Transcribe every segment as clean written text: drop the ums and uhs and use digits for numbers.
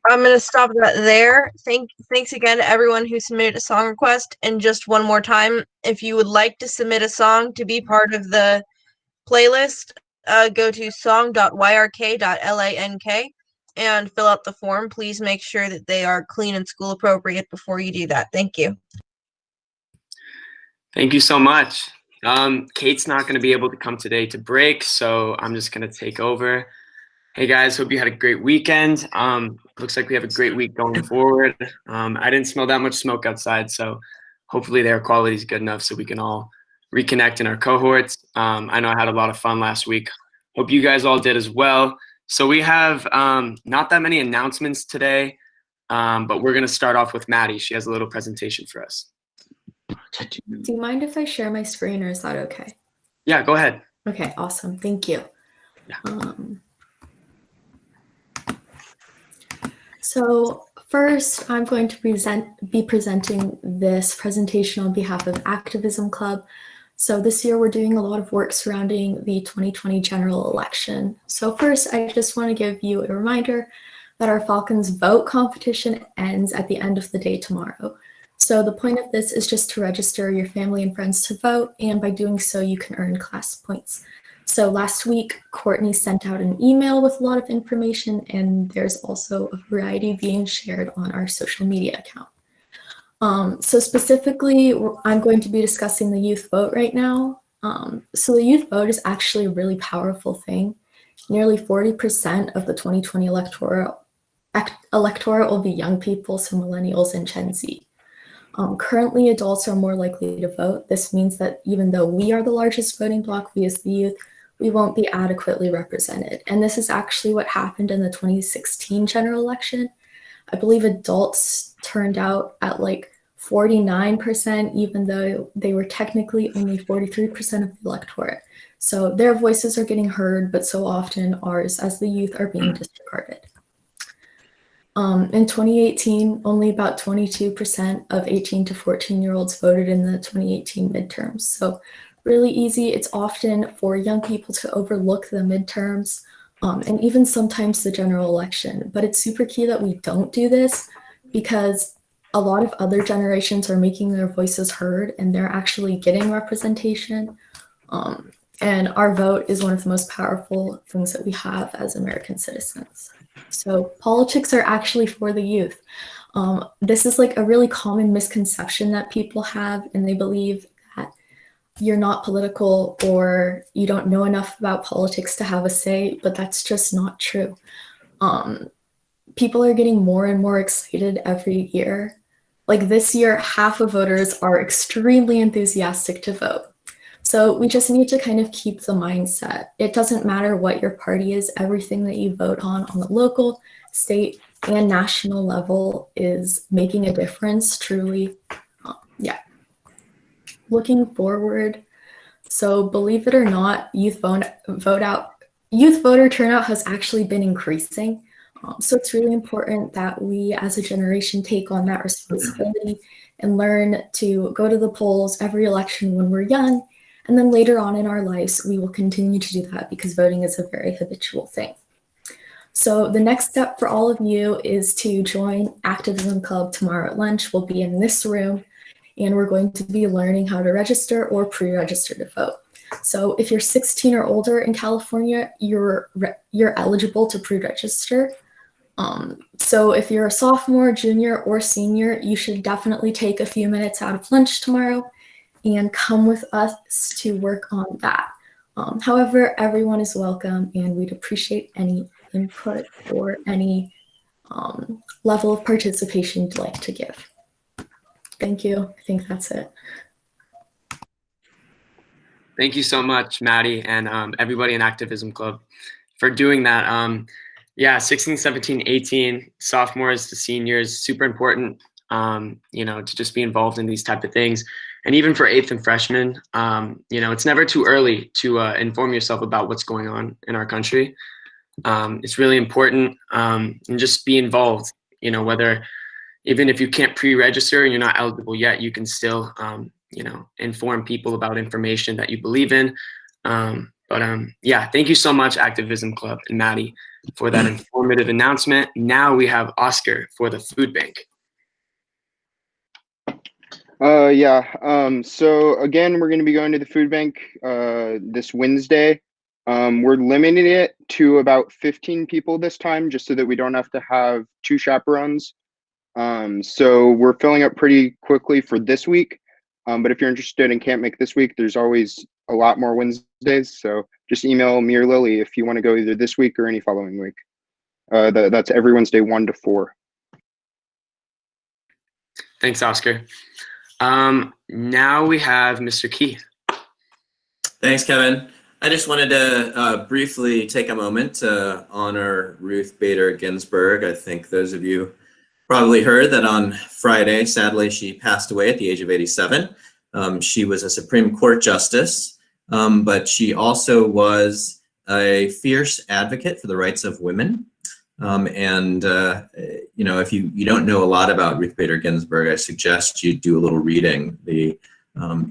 I'm gonna stop that there. Thanks again to everyone who submitted a song request. And just one more time, if you would like to submit a song to be part of the playlist, go to song.yrk.lank and fill out the form. Please make sure that they are clean and school appropriate before you do that. Thank you. Thank you so much. Kate's not going to be able to come today to break, so I'm just going to take over. Hey guys, hope you had a great weekend. Looks like we have a great week going forward. I didn't smell that much smoke outside, so hopefully the air quality is good enough so we can all reconnect in our cohorts. I know I had a lot of fun last week. Hope you guys all did as well. So we have not that many announcements today, but we're going to start off with Maddie. She has a little presentation for us. Do you mind if I share my screen, or is that okay? Yeah, go ahead. Okay, awesome. Thank you. Yeah. So first, I'm going to be presenting this presentation on behalf of Activism Club. So this year we're doing a lot of work surrounding the 2020 general election. So first, I just want to give you a reminder that our Falcons Vote competition ends at the end of the day tomorrow. So the point of this is just to register your family and friends to vote, and by doing so, you can earn class points. So last week, Courtney sent out an email with a lot of information, and there's also a variety being shared on our social media account. So specifically, I'm going to be discussing the youth vote right now. So the youth vote is actually a really powerful thing. Nearly 40% of the 2020 electorate will be young people, so millennials and Gen Z. Currently, adults are more likely to vote. This means that even though we are the largest voting bloc, we as the youth, we won't be adequately represented. And this is actually what happened in the 2016 general election. I believe adults turned out at like 49%, even though they were technically only 43% of the electorate. So their voices are getting heard, but so often ours as the youth are being disregarded. In 2018, only about 22% of 18 to 14-year-olds voted in the 2018 midterms. So really easy. It's often for young people to overlook the midterms and even sometimes the general election. But it's super key that we don't do this because a lot of other generations are making their voices heard and they're actually getting representation. And our vote is one of the most powerful things that we have as American citizens. So politics are actually for the youth. This is like a really common misconception that people have, and they believe that you're not political or you don't know enough about politics to have a say, but that's just not true. People are getting more and more excited every year. Like this year, half of voters are extremely enthusiastic to vote. So we just need to kind of keep the mindset. It doesn't matter what your party is, everything that you vote on the local, state, and national level is making a difference, truly. Yeah. Looking forward, so believe it or not, youth voter turnout has actually been increasing. So it's really important that we as a generation take on that responsibility and learn to go to the polls every election when we're young. And then later on in our lives, we will continue to do that because voting is a very habitual thing. So the next step for all of you is to join Activism Club tomorrow at lunch. We'll be in this room, and we're going to be learning how to register or pre-register to vote. So if you're 16 or older in California, you're eligible to pre-register. So if you're a sophomore, junior, or senior, you should definitely take a few minutes out of lunch tomorrow and come with us to work on that. However, everyone is welcome, and we'd appreciate any input or any level of participation you'd like to give. Thank you. I think that's it. Thank you so much, Maddie, and everybody in Activism Club for doing that. Yeah, 16, 17, 18, sophomores to seniors, super important, to just be involved in these type of things. And even for 8th and freshmen, it's never too early to inform yourself about what's going on in our country. It's really important, and just be involved, whether even if you can't pre-register and you're not eligible yet, you can still, inform people about information that you believe in. But yeah, thank you so much, Activism Club and Maddie, for that informative announcement. Now we have Oscar for the food bank. So again, we're going to be going to the food bank this Wednesday. We're limiting it to about 15 people this time, just so that we don't have to have 2 chaperones. So we're filling up pretty quickly for this week. But if you're interested and can't make this week, there's always a lot more Wednesdays. So just email me or Lily if you want to go either this week or any following week. That's every Wednesday, 1 to 4. Thanks, Oscar. Now we have Mr. Key. Thanks, Kevin. I just wanted to briefly take a moment to honor Ruth Bader Ginsburg. I think those of you probably heard that on Friday, sadly, she passed away at the age of 87. She was a Supreme Court justice, but she also was a fierce advocate for the rights of women. You know, if you don't know a lot about Ruth Bader Ginsburg, I suggest you do a little reading. The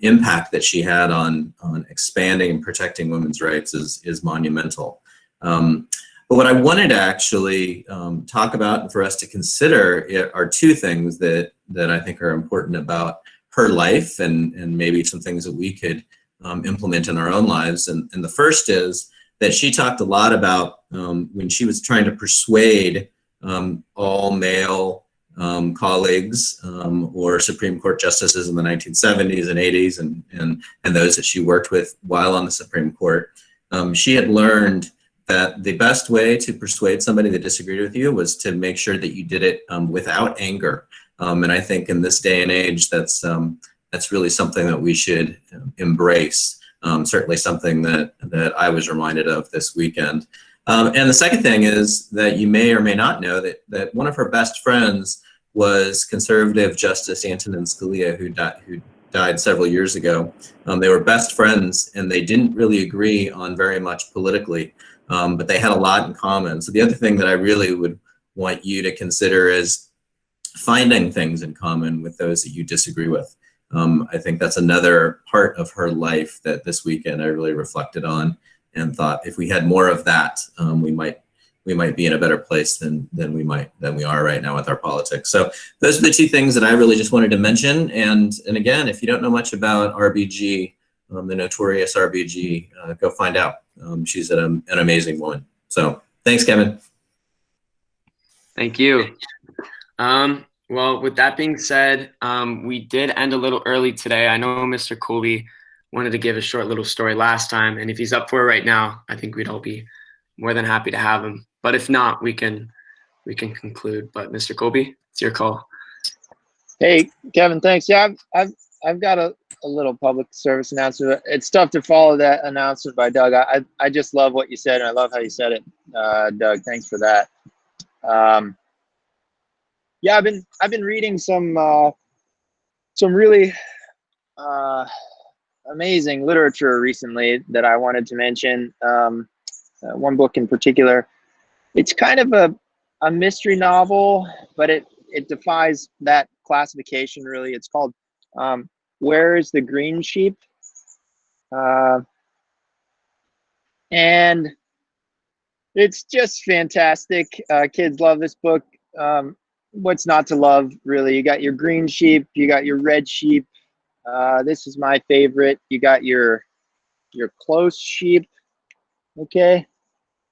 impact that she had on expanding and protecting women's rights is monumental. But what I wanted to actually talk about and for us to consider are 2 things that I think are important about her life and maybe some things that we could implement in our own lives. And the first is that she talked a lot about when she was trying to persuade all male colleagues or Supreme Court justices in the 1970s and 80s and those that she worked with while on the Supreme Court. She had learned that the best way to persuade somebody that disagreed with you was to make sure that you did it without anger. And I think in this day and age, that's really something that we should embrace. Certainly something that I was reminded of this weekend. And the second thing is that you may or may not know that one of her best friends was conservative Justice Antonin Scalia, who died several years ago. They were best friends, and they didn't really agree on very much politically, but they had a lot in common. So the other thing that I really would want you to consider is finding things in common with those that you disagree with. I think that's another part of her life that this weekend I really reflected on and thought if we had more of that, we might be in a better place than we are right now with our politics. So those are the 2 things that I really just wanted to mention. And again, if you don't know much about RBG, the notorious RBG, go find out. She's an amazing woman. So thanks, Kevin. Thank you. Well, with that being said, we did end a little early today. I know Mr. Colby wanted to give a short little story last time, and if he's up for it right now, I think we'd all be more than happy to have him. But if not, we can conclude. But Mr. Colby, it's your call. Hey, Kevin, thanks. Yeah, I've got a little public service announcement. It's tough to follow that announcement by Doug. I just love what you said, and I love how you said it, Doug. Thanks for that. Yeah, I've been reading some really amazing literature recently that I wanted to mention. One book in particular. It's kind of a mystery novel, but it defies that classification really. It's called Where is the Green Sheep? And it's just fantastic. Kids love this book. What's not to love, really? You got your green sheep, you got your red sheep. This is my favorite. You got your close sheep, okay,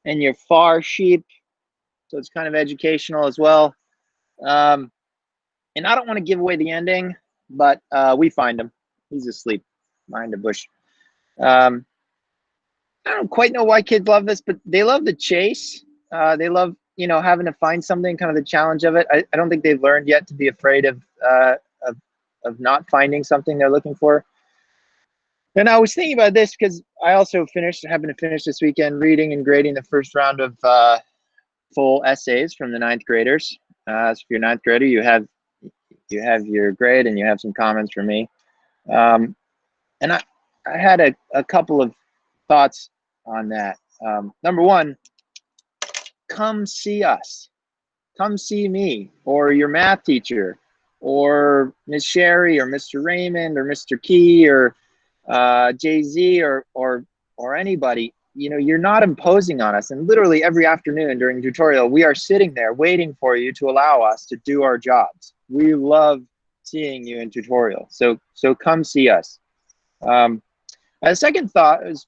and your far sheep. So it's kind of educational as well. And I don't want to give away the ending, but we find him. He's asleep behind a bush. I don't quite know why kids love this, but they love the chase. They love, having to find something, kind of the challenge of it. I don't think they've learned yet to be afraid of not finding something they're looking for. And I was thinking about this because I also happened to finish this weekend reading and grading the first round of full essays from the 9th graders. So if you're a 9th grader, you have your grade and you have some comments from me. And I had a couple of thoughts on that. Number one, come see us. Come see me or your math teacher or Miss Sherry or Mr. Raymond or Mr. Key or Jay-Z or or anybody, you're not imposing on us. And literally every afternoon during tutorial, we are sitting there waiting for you to allow us to do our jobs. We love seeing you in tutorial. So come see us. A second thought is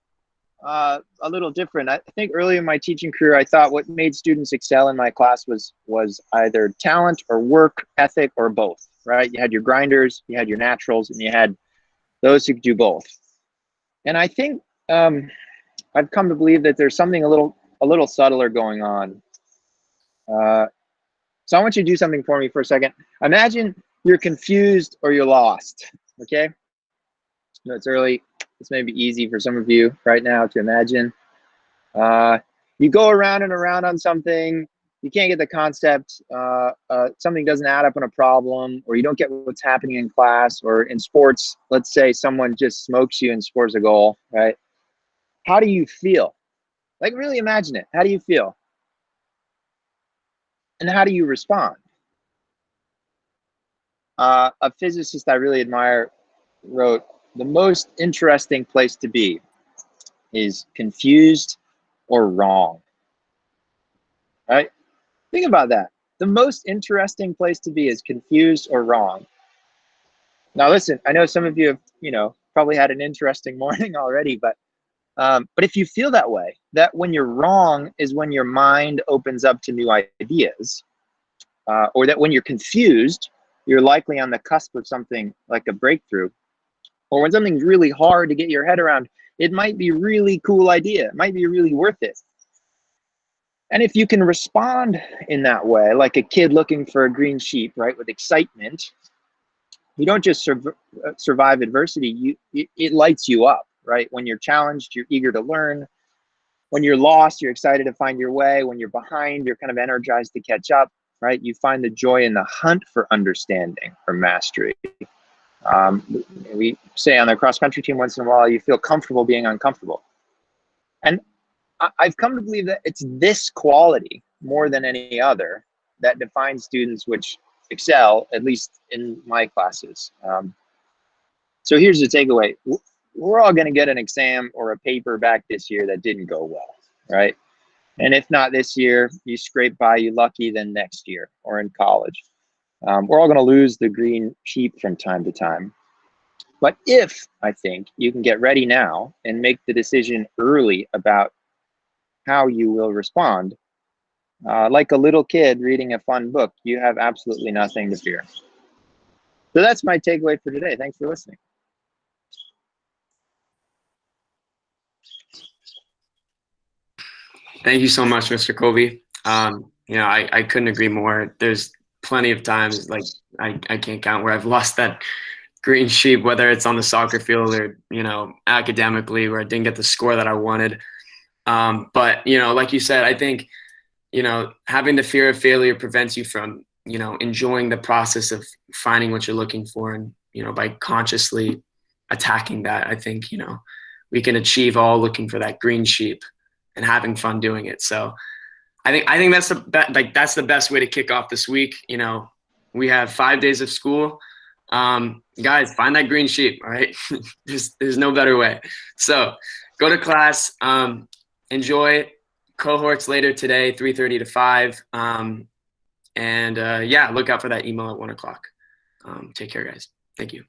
a little different. I think early in my teaching career, I thought what made students excel in my class was either talent or work ethic or both, right? You had your grinders, you had your naturals, and you had those who could do both. And I think I've come to believe that there's something a little subtler going on. So I want you to do something for me for a second. Imagine you're confused or you're lost, okay? No, it's early. This may be easy for some of you right now to imagine. You go around and around on something, you can't get the concept, something doesn't add up on a problem, or you don't get what's happening in class, or in sports, let's say someone just smokes you and scores a goal, right? How do you feel? Like, really imagine it. How do you feel? And how do you respond? A physicist I really admire wrote, "The most interesting place to be is confused or wrong." Right? Think about that. The most interesting place to be is confused or wrong. Now, listen, I know some of you have, probably had an interesting morning already, but if you feel that way, that when you're wrong is when your mind opens up to new ideas, or that when you're confused, you're likely on the cusp of something like a breakthrough, or when something's really hard to get your head around, it might be a really cool idea. It might be really worth it. And if you can respond in that way, like a kid looking for a green sheep, right, with excitement, you don't just survive adversity, it lights you up, right? When you're challenged, you're eager to learn. When you're lost, you're excited to find your way. When you're behind, you're kind of energized to catch up, right? You find the joy in the hunt for understanding or mastery. We say on the cross-country team once in a while, you feel comfortable being uncomfortable. And I've come to believe that it's this quality more than any other that defines students which excel, at least in my classes. So here's the takeaway. We're all going to get an exam or a paper back this year that didn't go well, right? And if not this year, you scrape by, you lucky, then next year or in college. We're all going to lose the green sheep from time to time. But if, I think, you can get ready now and make the decision early about how you will respond, like a little kid reading a fun book, you have absolutely nothing to fear. So that's my takeaway for today. Thanks for listening. Thank you so much, Mr. Colby. I couldn't agree more. There's plenty of times, like I can't count, where I've lost that green sheep, whether it's on the soccer field or, academically, where I didn't get the score that I wanted. But, like you said, I think, having the fear of failure prevents you from, enjoying the process of finding what you're looking for. And, by consciously attacking that, I think, we can achieve all looking for that green sheep and having fun doing it. So I think that's the best way to kick off this week. We have 5 days of school. Guys, find that green sheep. All right. There's no better way. So go to class, enjoy cohorts later today, 3:30 to 5. Look out for that email at 1:00. Take care, guys. Thank you.